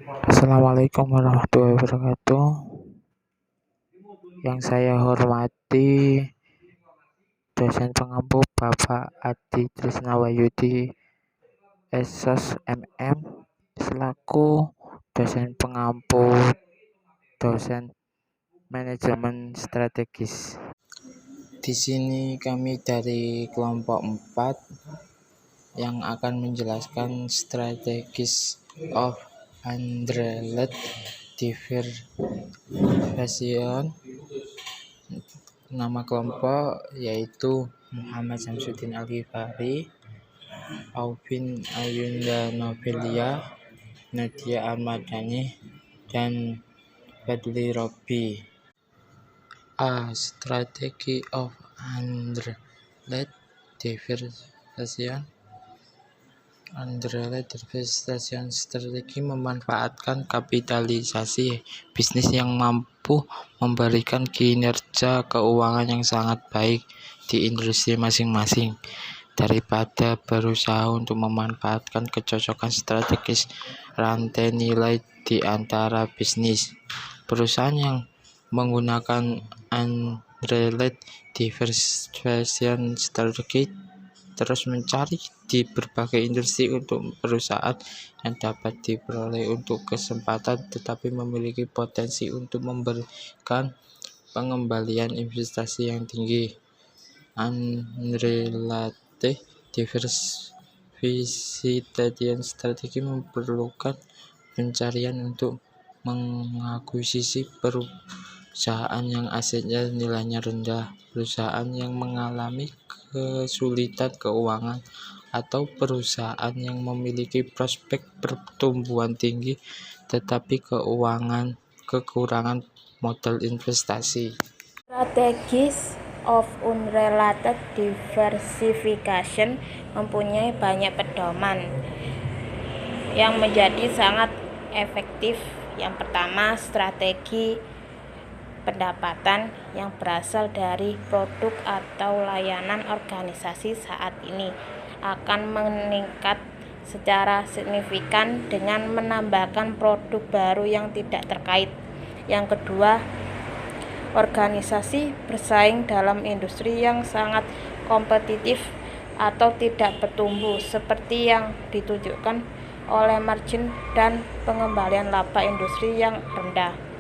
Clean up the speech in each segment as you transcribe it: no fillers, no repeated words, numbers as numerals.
Assalamualaikum warahmatullahi wabarakatuh. Yang saya hormati dosen pengampu Bapak Adi Trisnawayudi Sos MM selaku dosen pengampu dosen manajemen strategis. Di sini kami dari kelompok 4 yang akan menjelaskan strategis of unrelated diversion. Nama kelompok yaitu Muhammad Samsudin Al-Ghifari, Aufin Ayunda Novelia, Nadia Ahmadani, dan Fadli Robi. A strategy of unrelated diversion. Unrelated diversion strategi memanfaatkan kapitalisasi bisnis yang mampu memberikan kinerja keuangan yang sangat baik di industri masing-masing daripada berusaha untuk memanfaatkan kecocokan strategis rantai nilai di antara bisnis. Perusahaan yang menggunakan unrelated diversion strategi terus mencari di berbagai industri untuk perusahaan yang dapat diperoleh untuk kesempatan tetapi memiliki potensi untuk memberikan pengembalian investasi yang tinggi. Unrelated diversification strategi memerlukan pencarian untuk mengakuisisi perusahaan yang asetnya nilainya rendah, perusahaan yang mengalami kesulitan keuangan, atau perusahaan yang memiliki prospek pertumbuhan tinggi tetapi kekurangan modal investasi. Strategies of unrelated diversification mempunyai banyak pedoman yang menjadi sangat efektif. Yang pertama, strategi pendapatan yang berasal dari produk atau layanan organisasi saat ini akan meningkat secara signifikan dengan menambahkan produk baru yang tidak terkait. Yang kedua, organisasi bersaing dalam industri yang sangat kompetitif atau tidak bertumbuh seperti yang ditunjukkan oleh margin dan pengembalian laba industri yang rendah.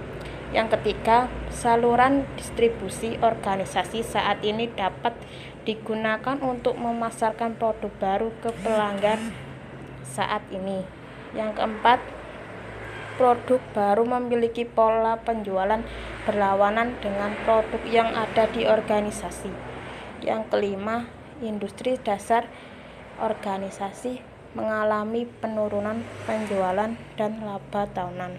Yang ketiga, saluran distribusi organisasi saat ini dapat digunakan untuk memasarkan produk baru ke pelanggan saat ini. Yang keempat, produk baru memiliki pola penjualan berlawanan dengan produk yang ada di organisasi. Yang kelima, industri dasar organisasi mengalami penurunan penjualan dan laba tahunan.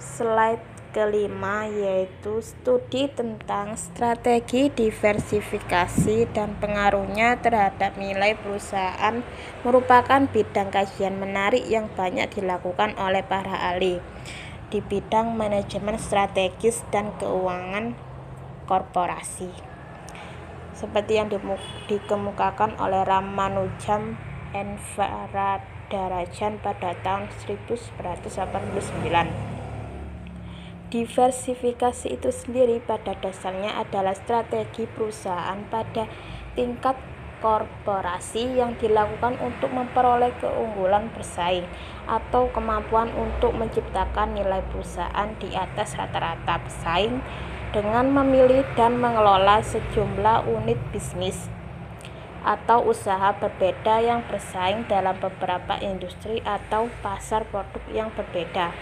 Slide kelima yaitu studi tentang strategi diversifikasi dan pengaruhnya terhadap nilai perusahaan merupakan bidang kajian menarik yang banyak dilakukan oleh para ahli di bidang manajemen strategis dan keuangan korporasi seperti yang dikemukakan oleh Ramanujam and Varadarajan pada tahun 1989. Diversifikasi itu sendiri pada dasarnya adalah strategi perusahaan pada tingkat korporasi yang dilakukan untuk memperoleh keunggulan bersaing atau kemampuan untuk menciptakan nilai perusahaan di atas rata-rata pesaing dengan memilih dan mengelola sejumlah unit bisnis atau usaha berbeda yang bersaing dalam beberapa industri atau pasar produk yang berbeda.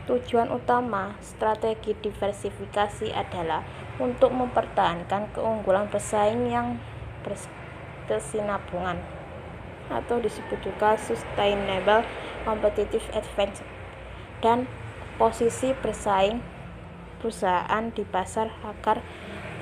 Tujuan utama strategi diversifikasi adalah untuk mempertahankan keunggulan pesaing yang berkesinambungan atau disebut juga sustainable competitive advantage dan posisi bersaing perusahaan di pasar agar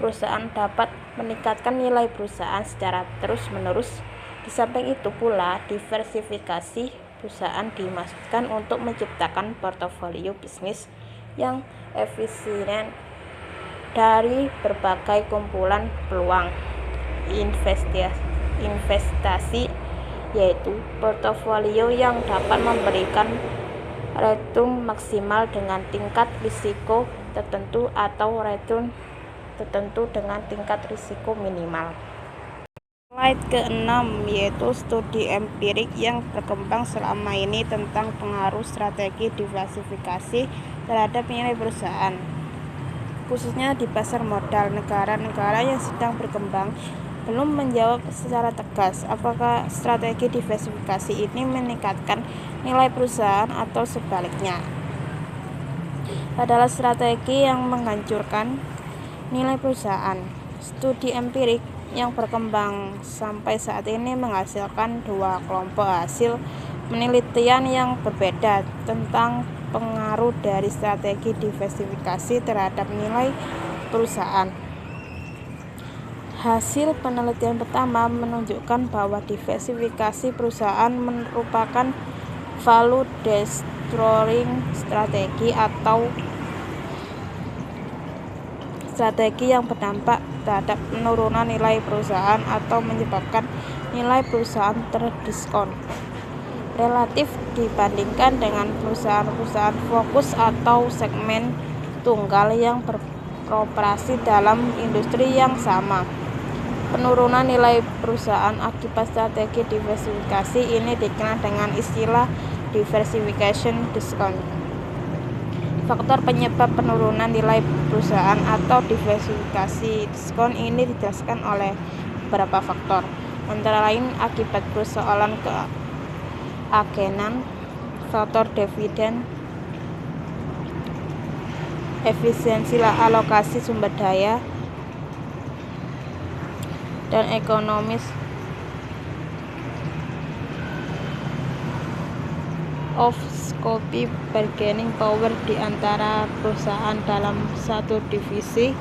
perusahaan dapat meningkatkan nilai perusahaan secara terus-menerus. Di samping itu pula, diversifikasi perusahaan dimaksudkan untuk menciptakan portofolio bisnis yang efisien dari berbagai kumpulan peluang investasi, yaitu portofolio yang dapat memberikan return maksimal dengan tingkat risiko tertentu atau return tertentu dengan tingkat risiko minimal. Slide ke-6 yaitu studi empirik yang berkembang selama ini tentang pengaruh strategi diversifikasi terhadap nilai perusahaan, khususnya di pasar modal. Negara-negara yang sedang berkembang belum menjawab secara tegas apakah strategi diversifikasi ini meningkatkan nilai perusahaan atau sebaliknya adalah strategi yang menghancurkan nilai perusahaan. Studi empirik yang berkembang sampai saat ini menghasilkan dua kelompok hasil penelitian yang berbeda tentang pengaruh dari strategi diversifikasi terhadap nilai perusahaan. Hasil penelitian pertama menunjukkan bahwa diversifikasi perusahaan merupakan value destroying strategi atau strategi yang berdampak terhadap penurunan nilai perusahaan atau menyebabkan nilai perusahaan terdiskon relatif dibandingkan dengan perusahaan-perusahaan fokus atau segmen tunggal yang beroperasi dalam industri yang sama. Penurunan nilai perusahaan akibat strategi diversifikasi ini dikenal dengan istilah diversification discount. Faktor penyebab penurunan nilai perusahaan atau diversifikasi diskon ini dijelaskan oleh beberapa faktor, antara lain akibat persoalan keagenan, faktor dividen, efisiensi alokasi sumber daya, dan ekonomis of scope bargaining power di antara perusahaan dalam satu divisi,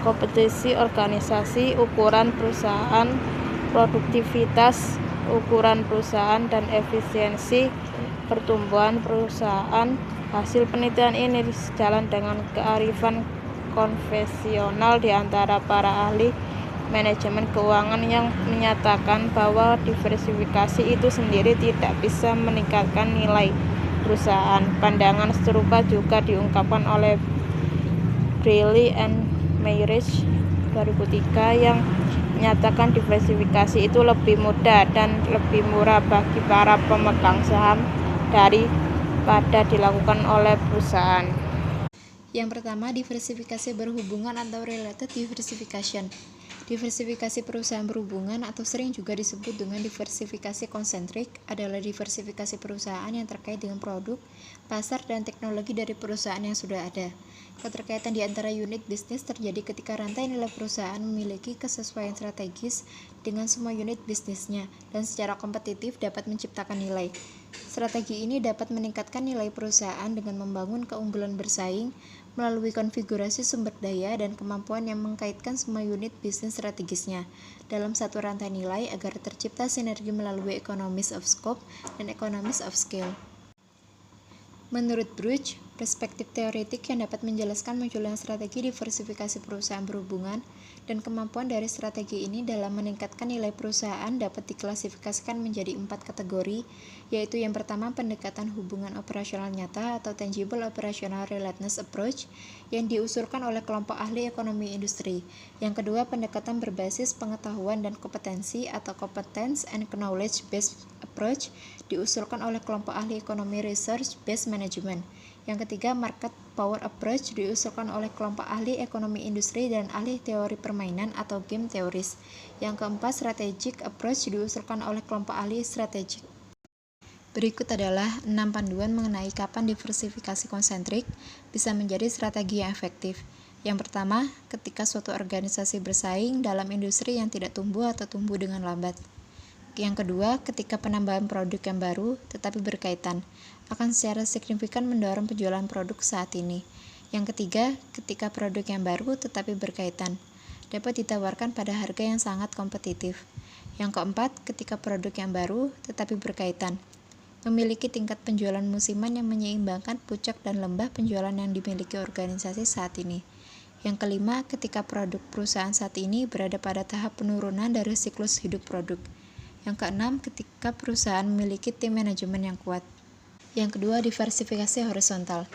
kompetisi organisasi, ukuran perusahaan, produktivitas, ukuran perusahaan, dan efisiensi pertumbuhan perusahaan. Hasil penelitian ini sejalan dengan kearifan konvensional di antara para ahli manajemen keuangan yang menyatakan bahwa diversifikasi itu sendiri tidak bisa meningkatkan nilai perusahaan. Pandangan serupa juga diungkapkan oleh Braley and Mayrisch 2003 yang menyatakan diversifikasi itu lebih mudah dan lebih murah bagi para pemegang saham daripada dilakukan oleh perusahaan. Yang pertama, diversifikasi berhubungan atau related diversification. Diversifikasi perusahaan berhubungan atau sering juga disebut dengan diversifikasi konsentrik adalah diversifikasi perusahaan yang terkait dengan produk, pasar, dan teknologi dari perusahaan yang sudah ada. Keterkaitan di antara unit bisnis terjadi ketika rantai nilai perusahaan memiliki kesesuaian strategis dengan semua unit bisnisnya dan secara kompetitif dapat menciptakan nilai. Strategi ini dapat meningkatkan nilai perusahaan dengan membangun keunggulan bersaing melalui konfigurasi sumber daya dan kemampuan yang mengkaitkan semua unit bisnis strategisnya dalam satu rantai nilai agar tercipta sinergi melalui economies of scope dan economies of scale. Menurut Bruch, perspektif teoretik yang dapat menjelaskan munculnya strategi diversifikasi perusahaan berhubungan dan kemampuan dari strategi ini dalam meningkatkan nilai perusahaan dapat diklasifikasikan menjadi 4 kategori, yaitu yang pertama pendekatan hubungan operasional nyata atau tangible operational relatedness approach yang diusulkan oleh kelompok ahli ekonomi industri. Yang kedua pendekatan berbasis pengetahuan dan kompetensi atau competence and knowledge based approach diusulkan oleh kelompok ahli ekonomi research based management. Yang ketiga, market power approach diusulkan oleh kelompok ahli ekonomi industri dan ahli teori permainan atau game teoris. Yang keempat, strategic approach diusulkan oleh kelompok ahli strategik. Berikut adalah 6 panduan mengenai kapan diversifikasi konsentrik bisa menjadi strategi yang efektif. Yang pertama, ketika suatu organisasi bersaing dalam industri yang tidak tumbuh atau tumbuh dengan lambat. Yang kedua, ketika penambahan produk yang baru tetapi berkaitan akan secara signifikan mendorong penjualan produk saat ini. Yang ketiga, ketika produk yang baru tetapi berkaitan dapat ditawarkan pada harga yang sangat kompetitif. Yang keempat, ketika produk yang baru tetapi berkaitan memiliki tingkat penjualan musiman yang menyeimbangkan puncak dan lembah penjualan yang dimiliki organisasi saat ini. Yang kelima, ketika produk perusahaan saat ini berada pada tahap penurunan dari siklus hidup produk. Yang keenam, ketika perusahaan memiliki tim manajemen yang kuat. Yang kedua, diversifikasi horizontal,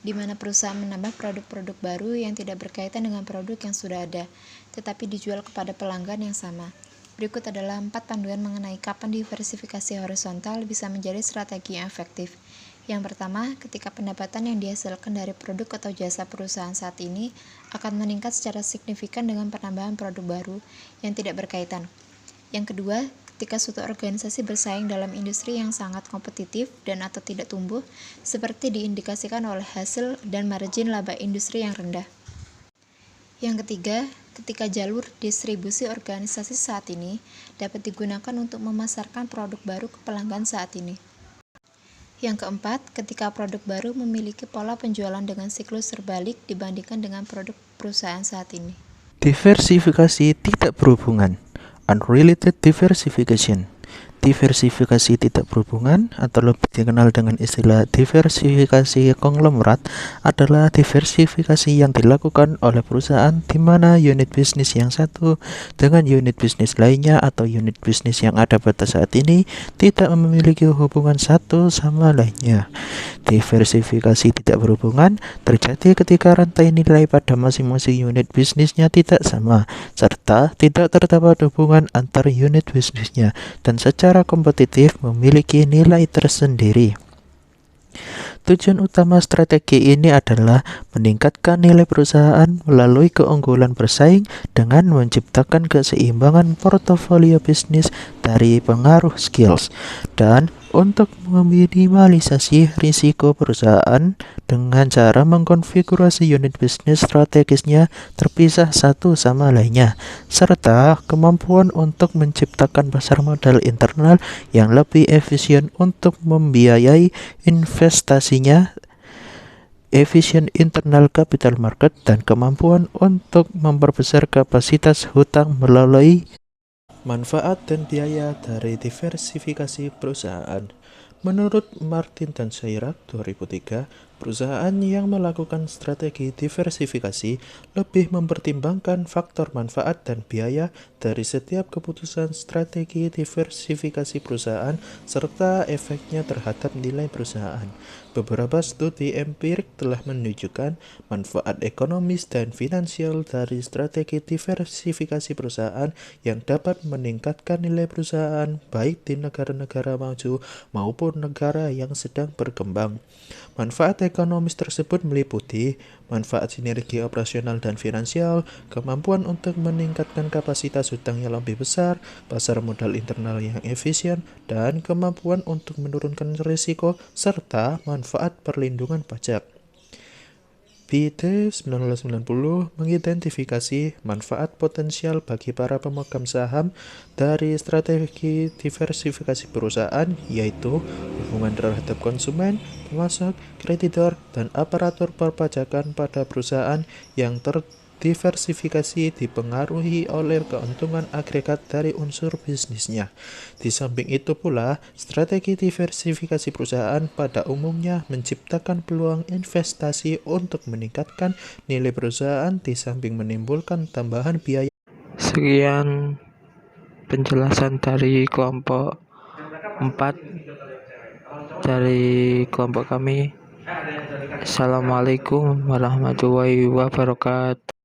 di mana perusahaan menambah produk-produk baru yang tidak berkaitan dengan produk yang sudah ada, tetapi dijual kepada pelanggan yang sama. Berikut adalah 4 panduan mengenai kapan diversifikasi horizontal bisa menjadi strategi yang efektif. Yang pertama, ketika pendapatan yang dihasilkan dari produk atau jasa perusahaan saat ini akan meningkat secara signifikan dengan penambahan produk baru yang tidak berkaitan. Yang kedua, ketika suatu organisasi bersaing dalam industri yang sangat kompetitif dan atau tidak tumbuh, seperti diindikasikan oleh hasil dan margin laba industri yang rendah. Yang ketiga, ketika jalur distribusi organisasi saat ini dapat digunakan untuk memasarkan produk baru ke pelanggan saat ini. Yang keempat, ketika produk baru memiliki pola penjualan dengan siklus terbalik dibandingkan dengan produk perusahaan saat ini. Diversifikasi tidak berhubungan, unrelated diversification. Diversifikasi tidak berhubungan atau lebih dikenal dengan istilah diversifikasi konglomerat adalah diversifikasi yang dilakukan oleh perusahaan di mana unit bisnis yang satu dengan unit bisnis lainnya atau unit bisnis yang ada pada saat ini tidak memiliki hubungan satu sama lainnya. Diversifikasi tidak berhubungan terjadi ketika rantai nilai pada masing-masing unit bisnisnya tidak sama, serta tidak terdapat hubungan antar unit bisnisnya dan secara kompetitif memiliki nilai tersendiri. Tujuan utama strategi ini adalah meningkatkan nilai perusahaan melalui keunggulan bersaing dengan menciptakan keseimbangan portofolio bisnis dari pengaruh skills dan untuk meminimalisasi risiko perusahaan dengan cara mengkonfigurasi unit bisnis strategisnya terpisah satu sama lainnya, serta kemampuan untuk menciptakan pasar modal internal yang lebih efisien untuk membiayai investasinya, efisien internal capital market, dan kemampuan untuk memperbesar kapasitas hutang melalui manfaat dan biaya dari diversifikasi perusahaan. Menurut Martin dan Seirak 2003, perusahaan yang melakukan strategi diversifikasi lebih mempertimbangkan faktor manfaat dan biaya dari setiap keputusan strategi diversifikasi perusahaan serta efeknya terhadap nilai perusahaan. Beberapa studi empirik telah menunjukkan manfaat ekonomis dan finansial dari strategi diversifikasi perusahaan yang dapat meningkatkan nilai perusahaan baik di negara-negara maju maupun negara yang sedang berkembang. Manfaat ekonomis tersebut meliputi manfaat sinergi operasional dan finansial, kemampuan untuk meningkatkan kapasitas hutang yang lebih besar, pasar modal internal yang efisien, dan kemampuan untuk menurunkan risiko, serta manfaat perlindungan pajak. BT 1990 mengidentifikasi manfaat potensial bagi para pemegang saham dari strategi diversifikasi perusahaan, yaitu hubungan terhadap konsumen, pemasok, kreditor, dan aparatur perpajakan pada perusahaan yang terdiversifikasi dipengaruhi oleh keuntungan agregat dari unsur bisnisnya. Di samping itu pula, strategi diversifikasi perusahaan pada umumnya menciptakan peluang investasi untuk meningkatkan nilai perusahaan di samping menimbulkan tambahan biaya. Sekian penjelasan dari kelompok 4 dari kelompok kami. Assalamualaikum warahmatullahi wabarakatuh.